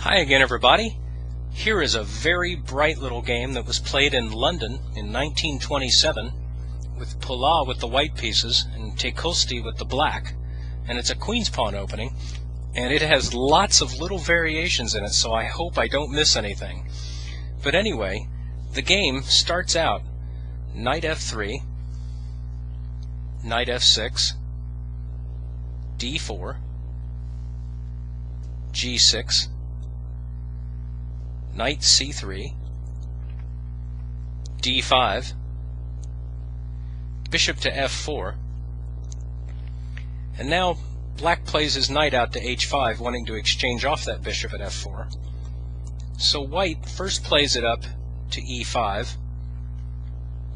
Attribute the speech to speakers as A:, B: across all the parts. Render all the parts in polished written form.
A: Hi again, everybody. Here is a very bright little game that was played in London in 1927 with Pula with the white pieces and Tecosti with the black, and it's a queen's pawn opening, and it has lots of little variations in it, so I hope I don't miss anything. But anyway, the game starts out knight f3, knight f6, d4, g6, knight c3, d5, bishop to f4, and now black plays his knight out to h5, wanting to exchange off that bishop at f4. So white first plays it up to e5,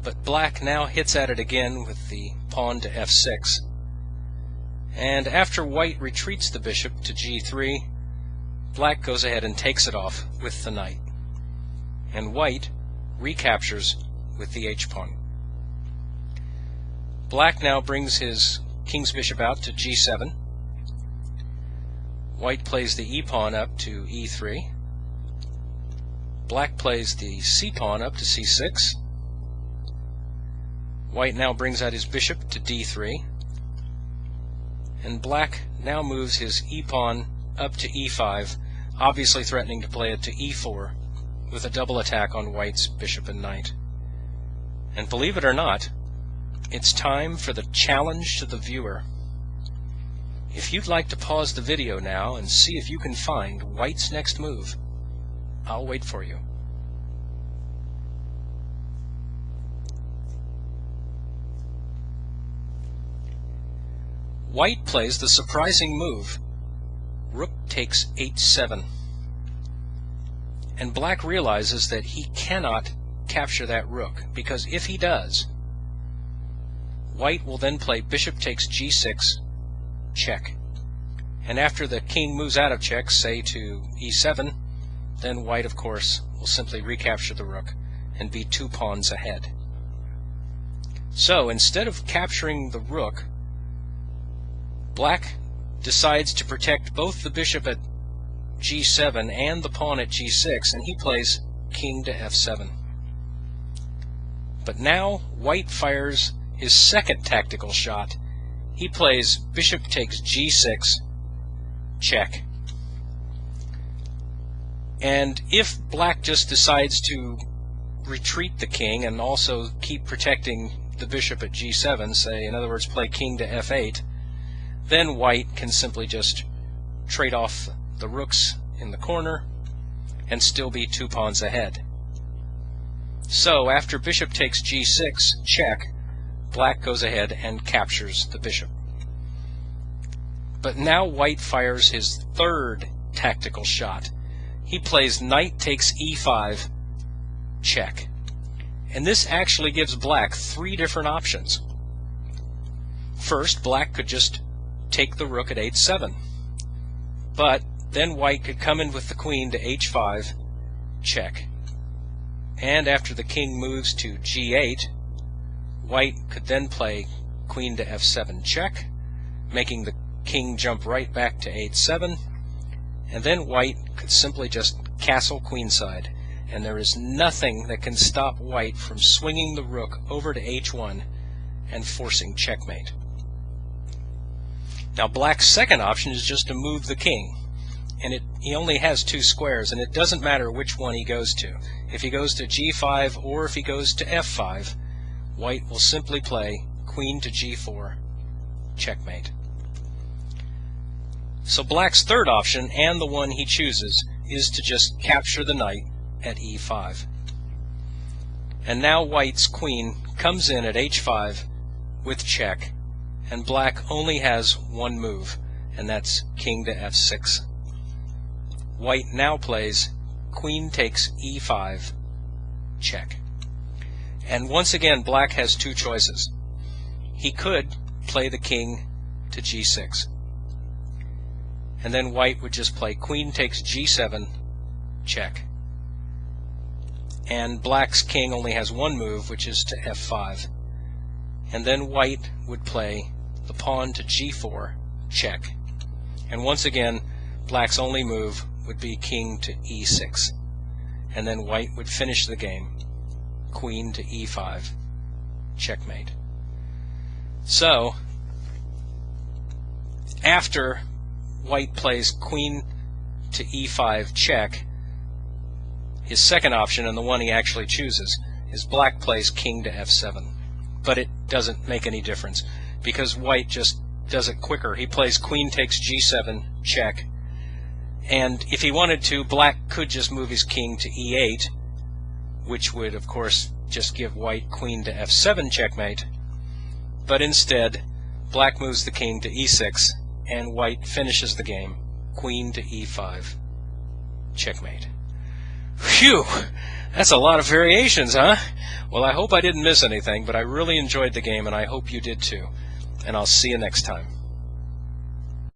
A: but black now hits at it again with the pawn to f6, and after white retreats the bishop to g3, black goes ahead and takes it off with the knight, and white recaptures with the h-pawn. Black now brings his king's bishop out to g7. White plays the e-pawn up to e3. Black plays the c-pawn up to c6. White now brings out his bishop to d3. And black now moves his e-pawn up to e5, obviously threatening to play it to e4 with a double attack on white's bishop and knight. And believe it or not, it's time for the challenge to the viewer. If you'd like to pause the video now and see if you can find white's next move, I'll wait for you. White plays the surprising move, rook takes h7, and black realizes that he cannot capture that rook, because if he does, white will then play bishop takes g6, check, and after the king moves out of check, say to e7, then white of course will simply recapture the rook and be 2 pawns ahead. So instead of capturing the rook, black decides to protect both the bishop at g7 and the pawn at g6, and he plays king to f7. But now white fires his second tactical shot. He plays bishop takes g6, check. And if black just decides to retreat the king and also keep protecting the bishop at g7, say in other words play king to f8, then white can simply just trade off the rooks in the corner and still be 2 pawns ahead. So after bishop takes g6, check, black goes ahead and captures the bishop. But now white fires his third tactical shot. He plays knight takes e5, check. And this actually gives black 3 different options. First, black could just take the rook at h7, but then white could come in with the queen to h5, check, and after the king moves to g8, white could then play queen to f7, check, making the king jump right back to h7, and then white could simply just castle queenside, and there is nothing that can stop white from swinging the rook over to h1 and forcing checkmate. Now black's second option is just to move the king, and he only has 2 squares, and it doesn't matter which one he goes to. If he goes to g5 or if he goes to f5, white will simply play queen to g4, checkmate. So black's third option, and the one he chooses, is to just capture the knight at e5. And now white's queen comes in at h5 with check, and black only has one move, and that's king to f6. White now plays queen takes e5, check. And once again black has 2 choices. He could play the king to g6, and then white would just play queen takes g7, check. And black's king only has one move, which is to f5, and then white would play the pawn to g4, check. And once again, black's only move would be king to e6, and then white would finish the game, queen to e5, checkmate. So, after white plays queen to e5 check, his second option, and the one he actually chooses, is black plays king to f7. But it doesn't make any difference, because white just does it quicker. He plays queen takes g7, check. And if he wanted to, black could just move his king to e8, which would, of course, just give white queen to f7 checkmate. But instead, black moves the king to e6, and white finishes the game, queen to e5, checkmate. Phew! That's a lot of variations, huh? Well, I hope I didn't miss anything, but I really enjoyed the game, and I hope you did too. And I'll see you next time.